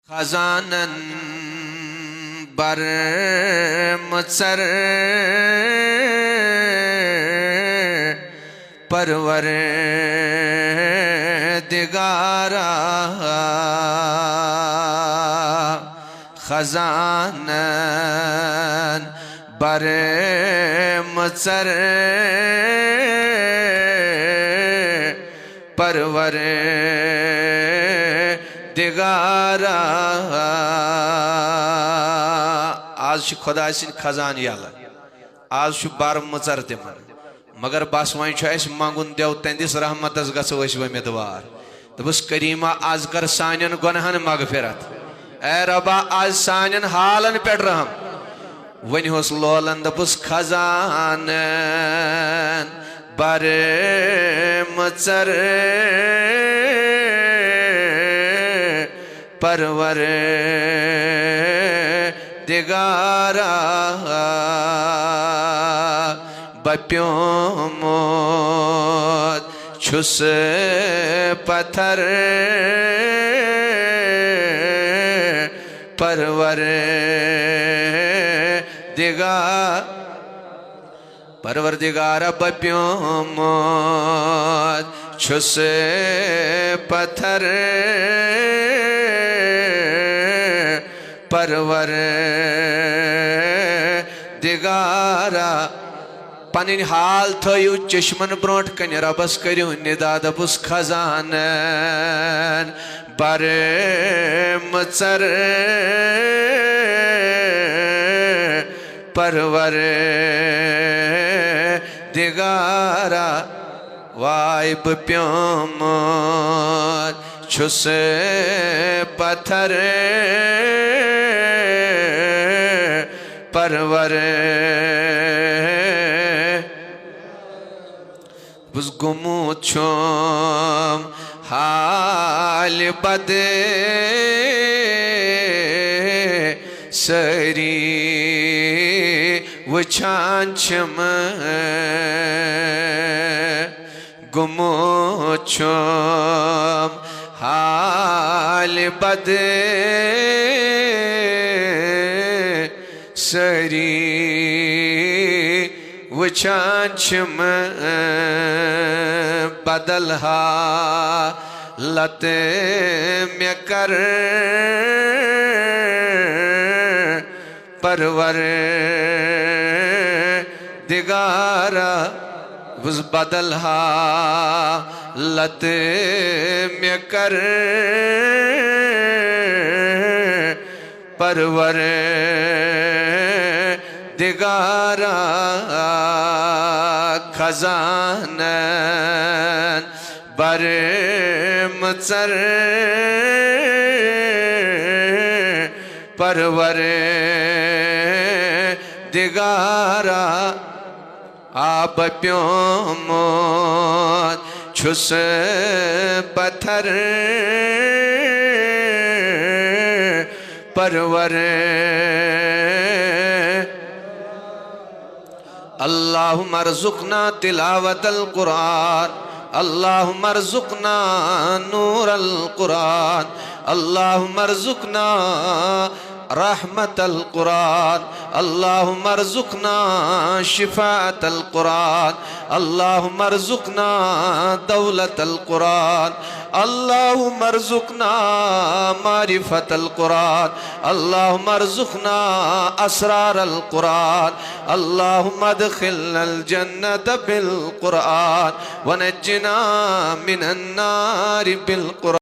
खजानन बर मुसर परवर दिगारा खजानन बर मुसर परवर दिगारा आज खुदा सिंह खजान याला आज बार मचर तिमन मगर बस वन मंगुन देव तंदिस रहमतस गो उम्मीदवार दस करीमा आज कर सान गुनहन मगफिरत ए रबा आज सान हालन पे रहम वन होस लोलन दस खजान बर मचर परवर दिगारा बप्योमोद छुस पत्थर परवर दिगारा बप्योमोद छुस पत्थर परवर दिगारा पन हाल थयु चश्मन ब्रोट कन रबस करू निदा दबुस खजान बर मचर परवर दिगारा वाइब प्योम छुस पत्थर परवर बुस गुमु छोम हाल बदे सरी वछान छम गुमु छोम हाल बदे सरी वछान छम बदल हालत में कर परवर दिगारा उस बदल हालत में कर परवर दिगारा खजान बर मचर परवर दिगारा आप प्योम छुस पत्थर परवर अल्लाहुम्मा अर्ज़ुक़ना तिलावतल कुरान अल्लाहुम्मा अर्ज़ुक़ना नूरल कुरान अल्लाहुम्मा अर्ज़ुक़ना रहमतल कुरान अल्लाहुम्मा अर्ज़ुक़ना शिफ़ाअतल कुरान अल्लाहुम्मा अर्ज़ुक़ना दौलतल कुरान अल्लाहुम्मा अर्ज़ुक़ना मारिफ़तल कुरान अल्लाहुम्मा अर्ज़ुक़ना असरारल कुरान अल्लाहुम्मा अदख़िलनल जन्नत बिल कुरान व नज्जिना मिनन नार बिल कुरान।